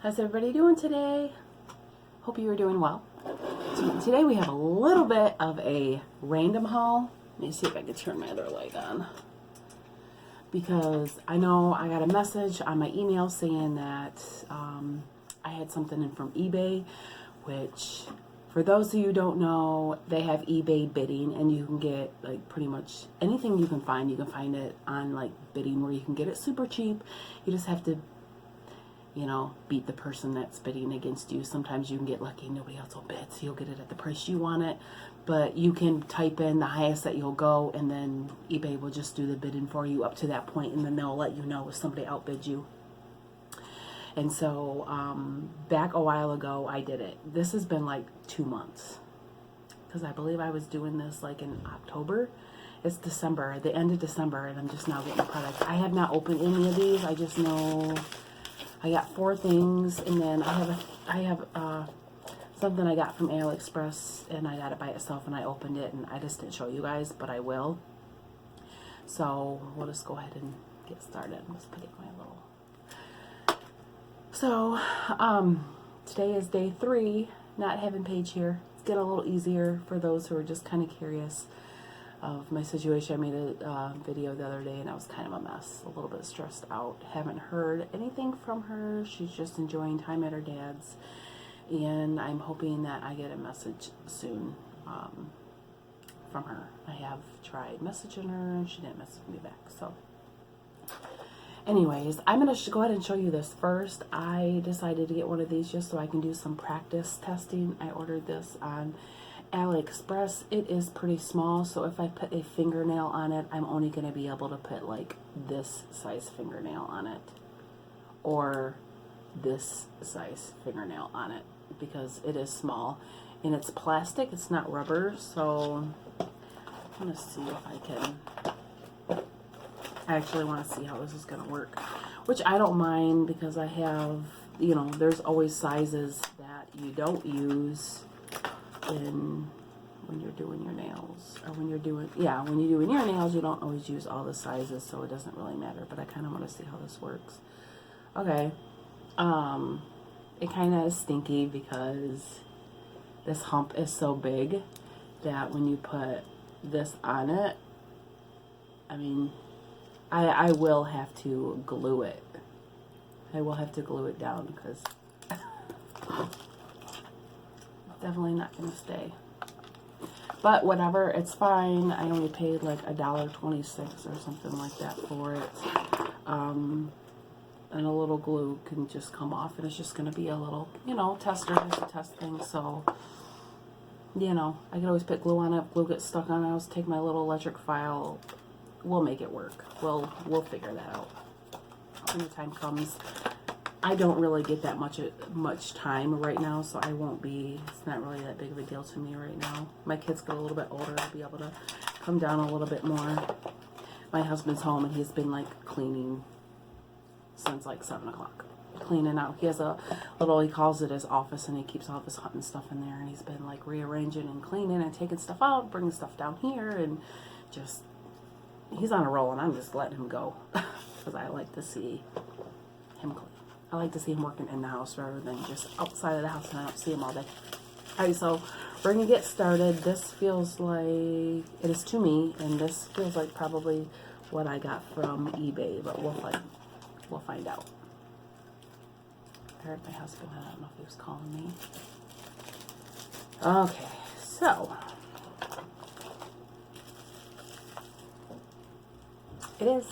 How's everybody doing today? Hope you are doing well. So today we have a little bit of a random haul. Let me see if I can turn my other light on. Because I know I got a message on my email saying that I had something in from eBay, which for those of you who don't know, they have eBay bidding, and you can get like pretty much anything you can find. You can find it on like bidding where you can get it super cheap. You just have to, you know, beat the person that's bidding against you. Sometimes you can get lucky, nobody else will bid, so you'll get it at the price you want it. But you can type in the highest that you'll go, and then eBay will just do the bidding for you up to that point, and then they'll let you know if somebody outbid you. And so back a while ago, I did it. This has been like 2 months, because I believe I was doing this like in October. It's December, the end of December, and I'm just now getting the product. I have not opened any of these. I just know I got 4 things, and then I have something I got from AliExpress, and I got it by itself, and I opened it, and I just didn't show you guys, but I will. So we'll just go ahead and get started. Let's put it in my little. So today is day 3, not having Paige here. It's getting a little easier for those who are just kind of curious of my situation. I made a video the other day, and I was kind of a mess, a little bit stressed out. Haven't heard anything from her. She's just enjoying time at her dad's, and I'm hoping that I get a message soon from her. I have tried messaging her, and she didn't message me back. So anyways, I'm going to go ahead and show you this first. I decided to get one of these just so I can do some practice testing. I ordered this on AliExpress. It is pretty small, so if I put a fingernail on it, I'm only going to be able to put like this size fingernail on it, or this size fingernail on it, because it is small, and it's plastic, it's not rubber. So I'm going to see if I can, I actually want to see how this is going to work, which I don't mind, because I have, you know, there's always sizes that you don't use when you're doing your nails, or when you're doing, when you're doing your nails, you don't always use all the sizes, so it doesn't really matter. But I kind of want to see how this works. Okay, it kind of is stinky, because this hump is so big that when you put this on it, I mean, I will have to glue it. I will have to glue it down, because definitely not going to stay. But whatever, it's fine. I only paid like $1.26 or something like that for it. And a little glue can just come off, and it's just going to be a little, you know, tester, just a test thing. So, you know, I can always put glue on it. Glue gets stuck on it. I'll just take my little electric file. We'll make it work. We'll figure that out when the time comes. I don't really get that much time right now, so I won't be, it's not really that big of a deal to me right now. My kids get a little bit older, I'll be able to come down a little bit more. My husband's home, and he's been like cleaning since like 7 o'clock. Cleaning out. He has a little, he calls it his office, and he keeps all of his hunting stuff in there, and he's been like rearranging and cleaning and taking stuff out, bringing stuff down here, and just, he's on a roll, and I'm just letting him go, because I like to see him clean. I like to see him working in the house rather than just outside of the house, and I don't see him all day. Alright, so we're going to get started. This feels like, it is to me, and this feels like probably what I got from eBay, but we'll find out. I heard my husband, I don't know if he was calling me. Okay, so it is.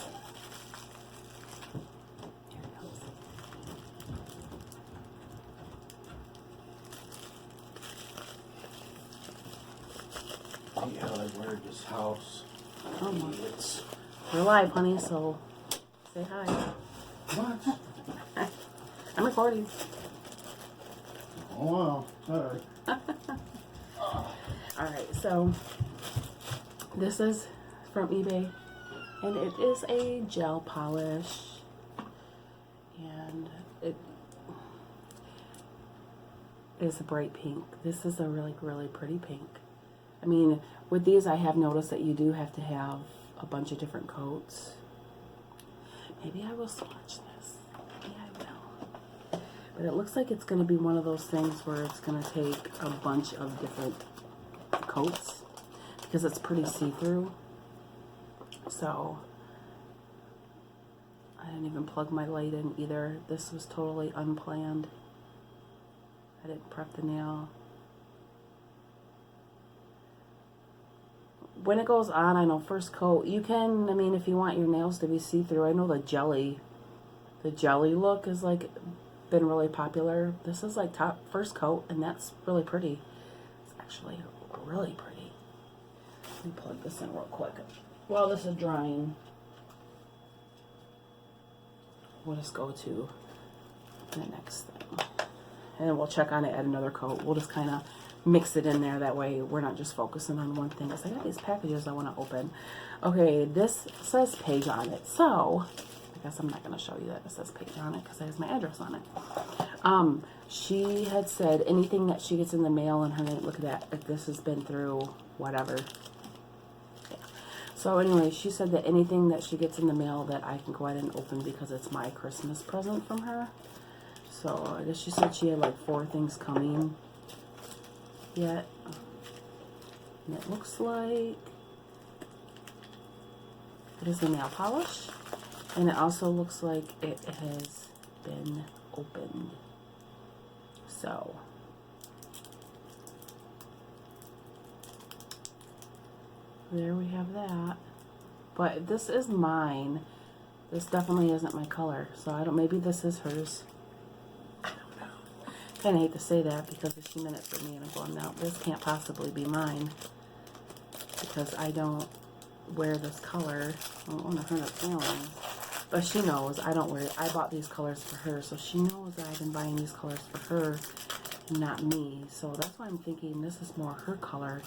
Yeah, I wear this house. Oh my. We're live, honey, so say hi. What? I'm recording. Oh, wow. Sorry. Alright, so this is from eBay, and it is a gel polish, and it is a bright pink. This is a really, really pretty pink. I mean, with these, I have noticed that you do have to have a bunch of different coats. Maybe I will swatch this. Maybe I will. But it looks like it's going to be one of those things where it's going to take a bunch of different coats because it's pretty see-through. So I didn't even plug my light in either. This was totally unplanned. I didn't prep the nail. When it goes on, I know first coat, you can, I mean, if you want your nails to be see-through, I know the jelly look is like been really popular. This is like first coat, and that's really pretty. It's actually really pretty. Let me plug this in real quick. While this is drying, we'll just go to the next thing. And then we'll check on it at another coat. We'll just kind of mix it in there. That way we're not just focusing on one thing. Because I got these packages I want to open. Okay, this says page on it. So, I guess I'm not going to show you that it says page on it because it has my address on it. She had said anything that she gets in the mail and her name, look at that, if this has been through whatever. Yeah. So anyway, she said that anything that she gets in the mail that I can go ahead and open because it's my Christmas present from her. So I guess she said she had like 4 things coming yet. And it looks like it is a nail polish. And it also looks like it has been opened. So there we have that. But this is mine. This definitely isn't my color. So I don't, maybe this is hers. Kind of hate to say that because she meant it for me, and I'm going, no, this can't possibly be mine because I don't wear this color. I don't want to hurt her feelings, but she knows I don't wear it. I bought these colors for her, so she knows that I've been buying these colors for her and not me. So that's why I'm thinking this is more her color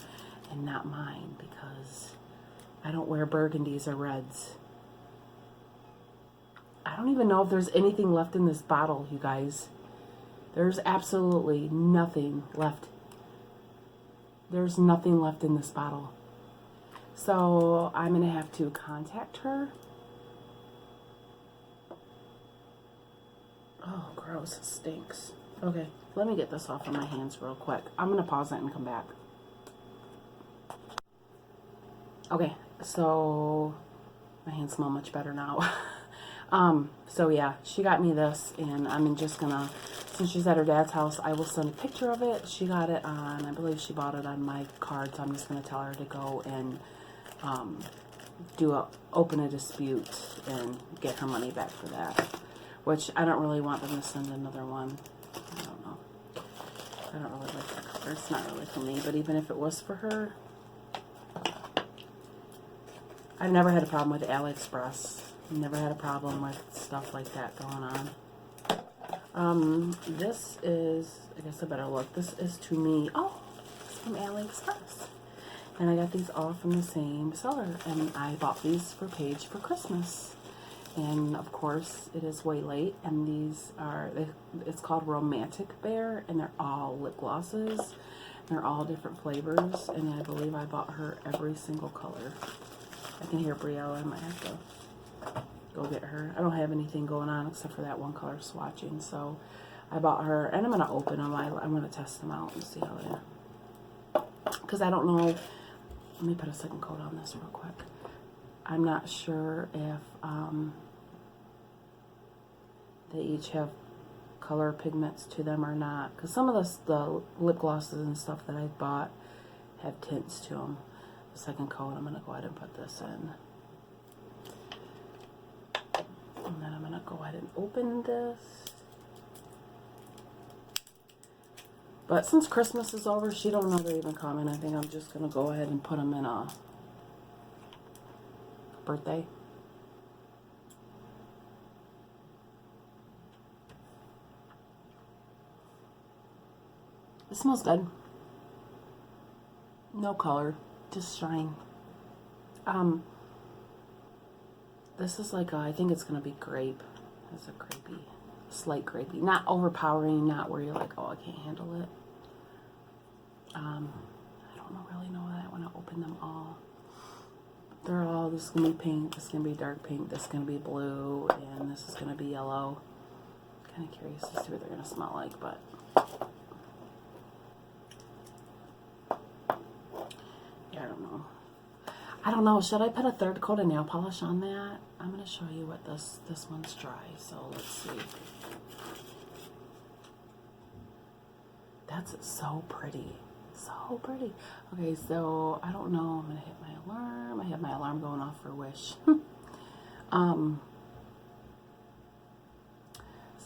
and not mine because I don't wear burgundies or reds. I don't even know if there's anything left in this bottle, you guys. There's absolutely nothing left. There's nothing left in this bottle. So I'm going to have to contact her. Oh, gross. It stinks. Okay, let me get this off of my hands real quick. I'm going to pause it and come back. Okay, so my hands smell much better now. So yeah, she got me this, and I'm just gonna, since she's at her dad's house, I will send a picture of it. She got it on, I believe she bought it on my card, so I'm just gonna tell her to go and open a dispute and get her money back for that. Which I don't really want them to send another one. I don't know. I don't really like that color. It's not really for me, but even if it was for her, I've never had a problem with AliExpress. Never had a problem with stuff like that going on. This is, I guess I better look. This is to me. Oh, it's from AliExpress. And I got these all from the same seller. And I bought these for Paige for Christmas. And of course, it is way late. And these are, it's called Romantic Bear. And they're all lip glosses. They're all different flavors. And I believe I bought her every single color. I can hear Briella. I might have to go get her. I don't have anything going on except for that one color swatching, so I bought her, and I'm going to open them. I'm going to test them out and see how they are. Because I don't know, let me put a second coat on this real quick. I'm not sure if they each have color pigments to them or not. Because some of the lip glosses and stuff that I bought have tints to them. The second coat, I'm going to go ahead and put this in. And then I'm going to go ahead and open this. But since Christmas is over, she don't know they're even coming. I think I'm just going to go ahead and put them in a birthday. It smells good. No color, just shine. This is like I think it's going to be grape. It's a grapey, slight grapey. Not overpowering, not where you're like, oh, I can't handle it. I don't really know that I want to open them all. They're all, this is going to be pink, this is going to be dark pink, this is going to be blue, and this is going to be yellow. kind of curious to see what they're going to smell like, but yeah, I don't know. Should I put a third coat of nail polish on that? I'm going to show you what this one's dry, so let's see. That's so pretty. So pretty. Okay, so I don't know. I'm going to hit my alarm. I have my alarm going off for Wish.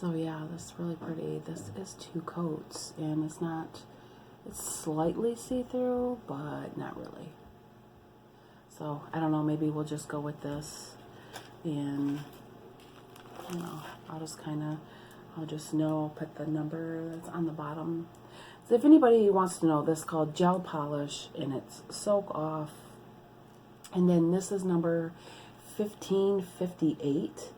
So yeah, this is really pretty. This is 2 coats, and it's slightly see-through, but not really. So I don't know, maybe we'll just go with this, and you know, I'll just put the number that's on the bottom. So if anybody wants to know, this is called gel polish, and it's soak off, and then this is number 1558.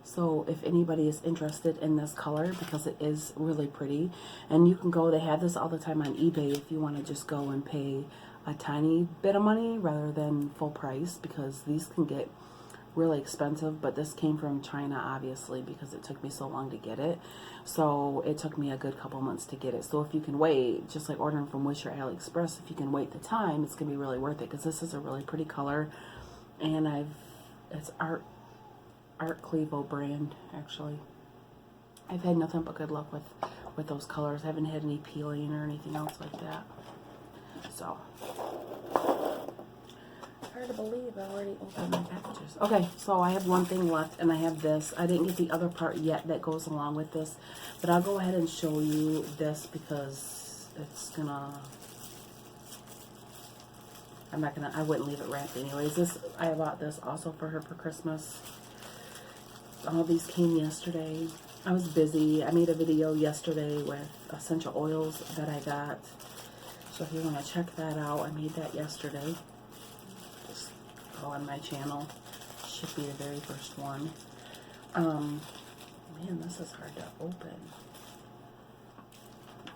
So if anybody is interested in this color, because it is really pretty, and you can go, they have this all the time on eBay if you want to just go and pay a tiny bit of money rather than full price, because these can get really expensive. But this came from China, obviously, because it took me so long to get it. So it took me a good couple months to get it. So if you can wait, just like ordering from Wish or AliExpress, if you can wait the time, it's gonna be really worth it, because this is a really pretty color, and it's Art Clevo brand, actually. I've had nothing but good luck with those colors. I haven't had any peeling or anything else like that. So, hard to believe I already opened my packages. Okay, so I have one thing left, and I have this. I didn't get the other part yet that goes along with this, but I'll go ahead and show you this, because it's gonna... I wouldn't leave it wrapped anyways. I bought this also for her for Christmas. All these came yesterday. I was busy. I made a video yesterday with essential oils that I got. So if you want to check that out, I made that yesterday. Just go on my channel. Should be the very first one. Man, this is hard to open.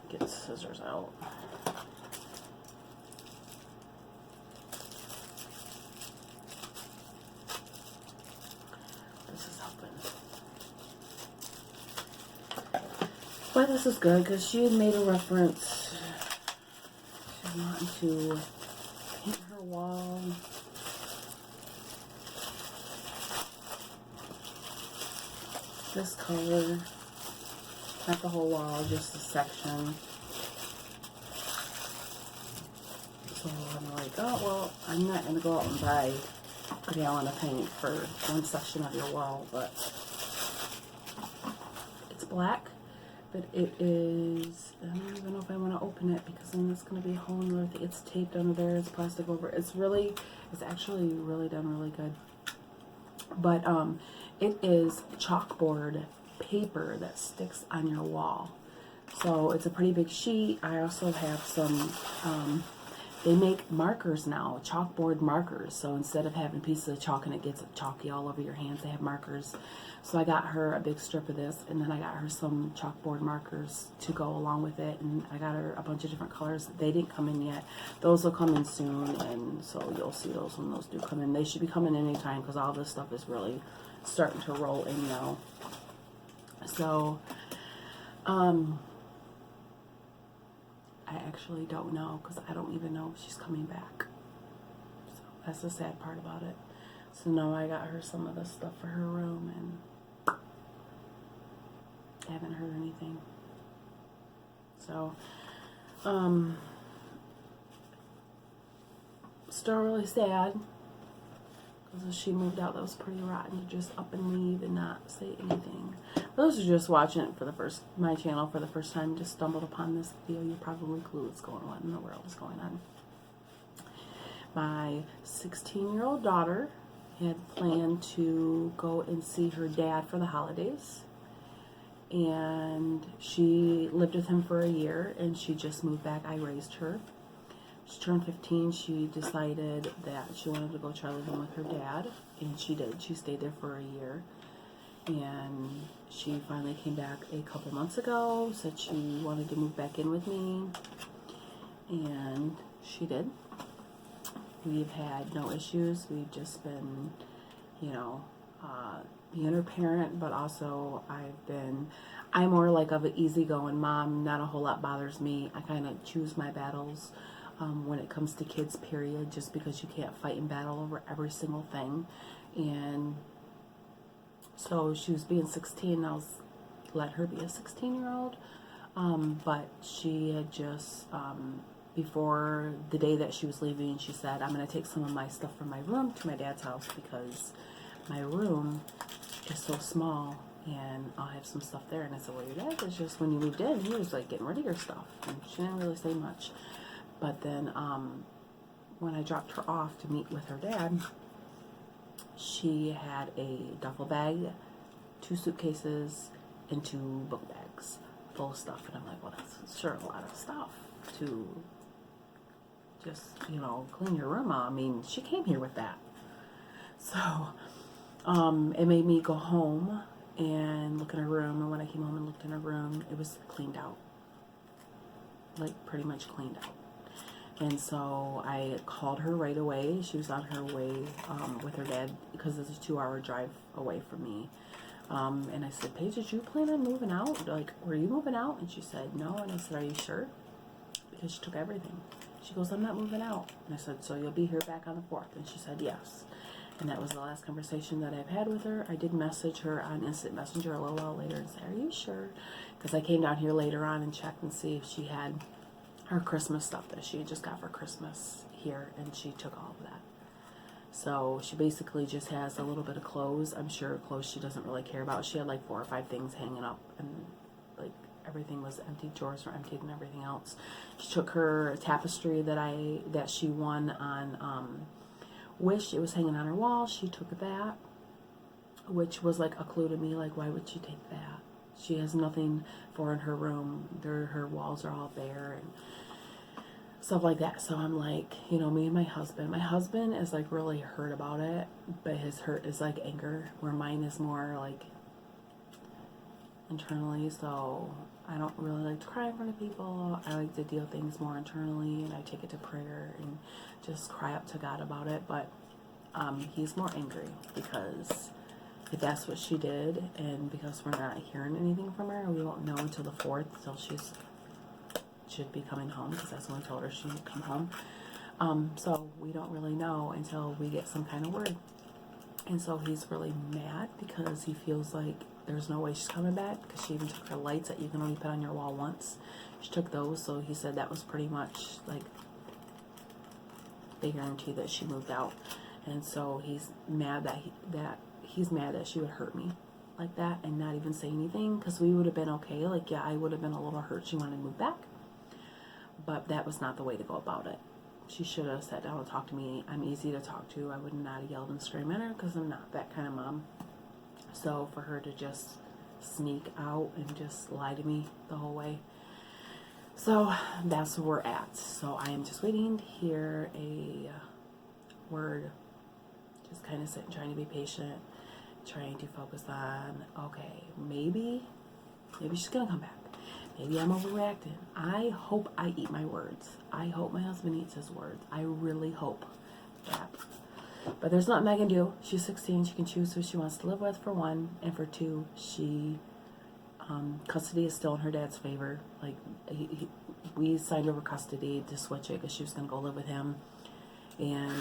Get the scissors out. But this is good, because she had made a reference to wanting to paint her wall. This color, not the whole wall, just a section. So I'm like, oh, well, I'm not going to go out and buy a gallon of paint for one section of your wall, but it's black. But it is, I don't even know if I want to open it, because then it's going to be a whole other thing. It's taped under there, it's plastic over it. It's actually really done really good. But it is chalkboard paper that sticks on your wall. So it's a pretty big sheet. I also have some, they make markers now, chalkboard markers. So instead of having pieces of chalk and it gets chalky all over your hands, they have markers. So I got her a big strip of this, and then I got her some chalkboard markers to go along with it, and I got her a bunch of different colors. They didn't come in yet. Those will come in soon, and so you'll see those when those do come in. They should be coming anytime, because all this stuff is really starting to roll in now. So, I actually don't know, because I don't even know if she's coming back. So that's the sad part about it. So now I got her some of the stuff for her room, and I haven't heard anything. So, still really sad, because as she moved out, that was pretty rotten to just up and leave and not say anything. Those are just watching it for my channel for the first time, just stumbled upon this video. You're probably clueless what's going on. What in the world is going on? My 16-year-old daughter had planned to go and see her dad for the holidays, and she lived with him for a year, and she just moved back. I raised her. She turned 15. She decided that she wanted to go try living with her dad, and she did. She stayed there for a year, and she finally came back a couple months ago, said she wanted to move back in with me, and she did. We've had no issues. We've just been, you know, being her parent, but also I'm more like of an easygoing mom. Not a whole lot bothers me. I kind of choose my battles when it comes to kids, period, just because you can't fight and battle over every single thing. And so she was being 16, I was let her be a 16-year-old. But she had just, before the day that she was leaving, she said, I'm going to take some of my stuff from my room to my dad's house because my room is so small and I'll have some stuff there. And I said, well, your dad was just, when you moved in, he was like getting rid of your stuff. And she didn't really say much. But then when I dropped her off to meet with her dad, she had a duffel bag, 2 suitcases, and 2 book bags full of stuff. And I'm like, well, that's sure a lot of stuff to just, clean your room out. I mean, she came here with that. So it made me go home and look in her room. And when I came home and looked in her room, it was cleaned out. Like, pretty much cleaned out. And so I called her right away. She was on her way with her dad because it's a 2-hour drive away from me. And I said, Paige, did you plan on moving out? Like, were you moving out? And she said, no. And I said, are you sure? Because she took everything. She goes, I'm not moving out. And I said, so you'll be here back on the 4th? And she said, yes. And that was the last conversation that I've had with her. I did message her on Instant Messenger a little while later and say, are you sure? Because I came down here later on and checked and see if she had her Christmas stuff that she had just got for Christmas here, and she took all of that. So she basically just has a little bit of clothes. I'm sure clothes she doesn't really care about. She had like 4 or 5 things hanging up, and like everything was emptied. Drawers were emptied and everything else. She took her tapestry that she won on Wish. It was hanging on her wall. She took that, which was like a clue to me. Like, why would she take that? She has nothing for in her room. Her walls are all bare and stuff like that. So I'm like, me and my husband is like really hurt about it, but his hurt is like anger, where mine is more like internally. So I don't really like to cry in front of people. I like to deal things more internally, and I take it to prayer and just cry up to God about it. But he's more angry because if that's what she did, and because we're not hearing anything from her, we won't know until the 4th, till should be coming home, because that's when we told her she would come home. So we don't really know until we get some kind of word. And so he's really mad because he feels like there's no way she's coming back, because she even took her lights that you can only put on your wall once. She took those, so he said that was pretty much like they guarantee that she moved out. And so he's mad he's mad that she would hurt me like that and not even say anything, because we would have been okay. Like, yeah, I would have been a little hurt she wanted to move back, but that was not the way to go about it. She should have sat down and talked to me. I'm easy to talk to. I would not have yelled and screamed at her, because I'm not that kind of mom. So for her to just sneak out and just lie to me the whole way, so that's where we're at. So I am just waiting to hear a word. Just kind of sitting, trying to be patient, trying to focus on, okay, maybe she's gonna come back. Maybe I'm overreacting. I hope I eat my words. I hope my husband eats his words. I really hope that. But there's nothing I can do. She's 16. She can choose who she wants to live with, for one. And for two, custody is still in her dad's favor. Like, we signed over custody to switch it because she was going to go live with him. And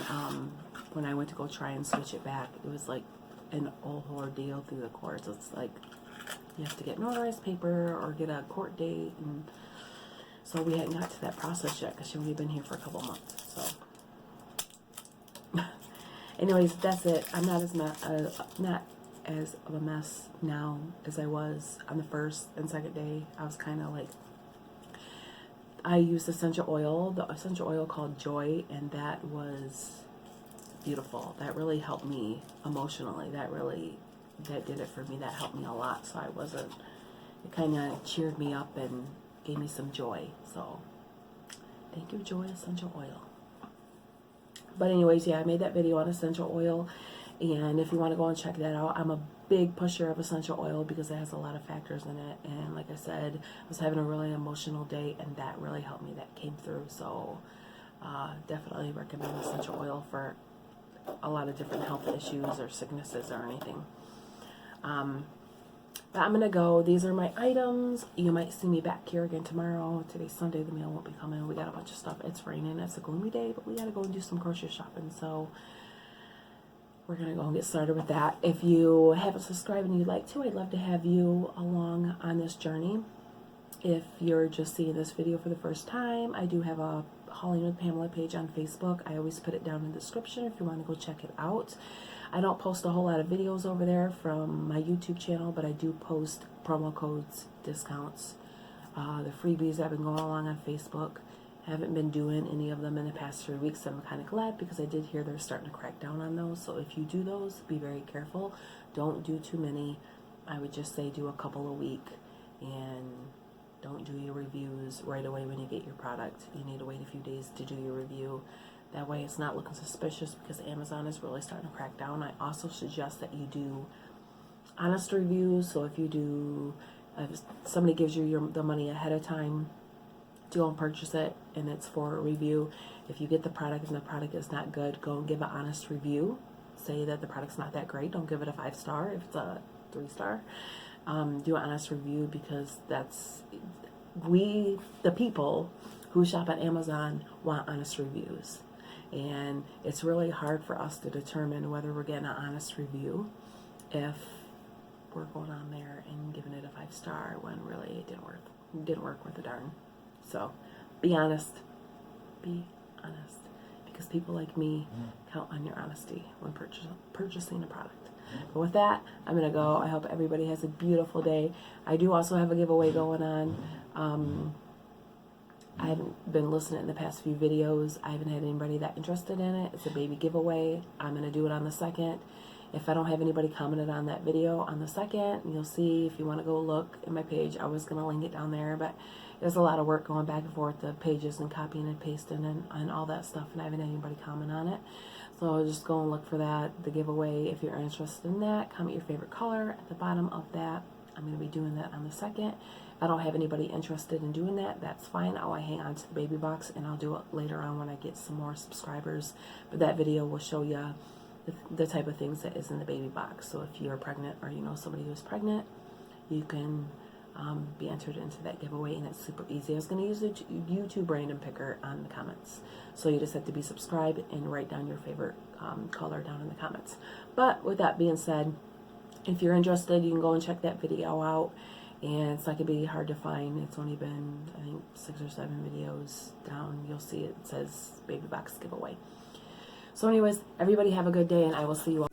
when I went to go try and switch it back, it was like an whole ordeal through the courts. It's like you have to get notarized paper or get a court date. And so we hadn't got to that process yet because she'd only been here for a couple months. So anyways, that's it. I'm not as of a mess now as I was on the first and second day. I was kind of like, I used the essential oil called Joy, and that was beautiful. That really helped me emotionally. That did it for me. That helped me a lot. So it kind of cheered me up and gave me some joy. So thank you, Joy Essential Oil. But anyways, yeah, I made that video on essential oil, and if you want to go and check that out, I'm a big pusher of essential oil because it has a lot of factors in it. And like I said, I was having a really emotional day, and that really helped me. That came through. So definitely recommend essential oil for a lot of different health issues or sicknesses or anything. But I'm going to go. These are my items. You might see me back here again tomorrow. Today's Sunday. The mail won't be coming. We got a bunch of stuff. It's raining. It's a gloomy day, but we got to go and do some grocery shopping. So we're going to go and get started with that. If you haven't subscribed and you'd like to, I'd love to have you along on this journey. If you're just seeing this video for the first time, I do have a Hauling with Pamela page on Facebook. I always put it down in the description if you want to go check it out. I don't post a whole lot of videos over there from my YouTube channel, but I do post promo codes, discounts, the freebies that have been going along on Facebook. Haven't been doing any of them in the past 3 weeks. I'm kind of glad because I did hear they're starting to crack down on those. So if you do those, be very careful. Don't do too many. I would just say do a couple a week, and don't do your reviews right away when you get your product. You need to wait a few days to do your review. That way it's not looking suspicious, because Amazon is really starting to crack down. I also suggest that you do honest reviews. So if you do, if somebody gives you the money ahead of time to go and purchase it and it's for a review, if you get the product and the product is not good, go and give an honest review. Say that the product's not that great. Don't give it a 5-star if it's a 3-star. Do an honest review, because the people who shop at Amazon want honest reviews. And it's really hard for us to determine whether we're getting an honest review if we're going on there and giving it a 5-star when really it didn't work worth a darn. So be honest. Be honest. Because people like me count on your honesty when purchasing a product. But with that, I'm going to go. I hope everybody has a beautiful day. I do also have a giveaway going on. I haven't been listening in the past few videos. I haven't had anybody that interested in it. It's a baby giveaway. I'm going to do it on the 2nd. If I don't have anybody commented on that video on the 2nd, you'll see, if you want to go look at my page, I was going to link it down there, but there's a lot of work going back and forth, the pages and copying and pasting and all that stuff, and I haven't had anybody comment on it. So just go and look for that, the giveaway. If you're interested in that, comment your favorite color at the bottom of that. I'm going to be doing that on the 2nd. If I don't have anybody interested in doing that, that's fine. I'll hang on to the baby box, and I'll do it later on when I get some more subscribers. But that video will show you the type of things that is in the baby box. So if you're pregnant, or you know somebody who's pregnant, you can be entered into that giveaway, and it's super easy. I was going to use the YouTube random picker on the comments. So you just have to be subscribed and write down your favorite color down in the comments. But with that being said, if you're interested, you can go and check that video out. And it's not going to be hard to find. It's only been, I think, 6 or 7 videos down. You'll see it says baby box giveaway. So anyways, everybody have a good day, and I will see you all.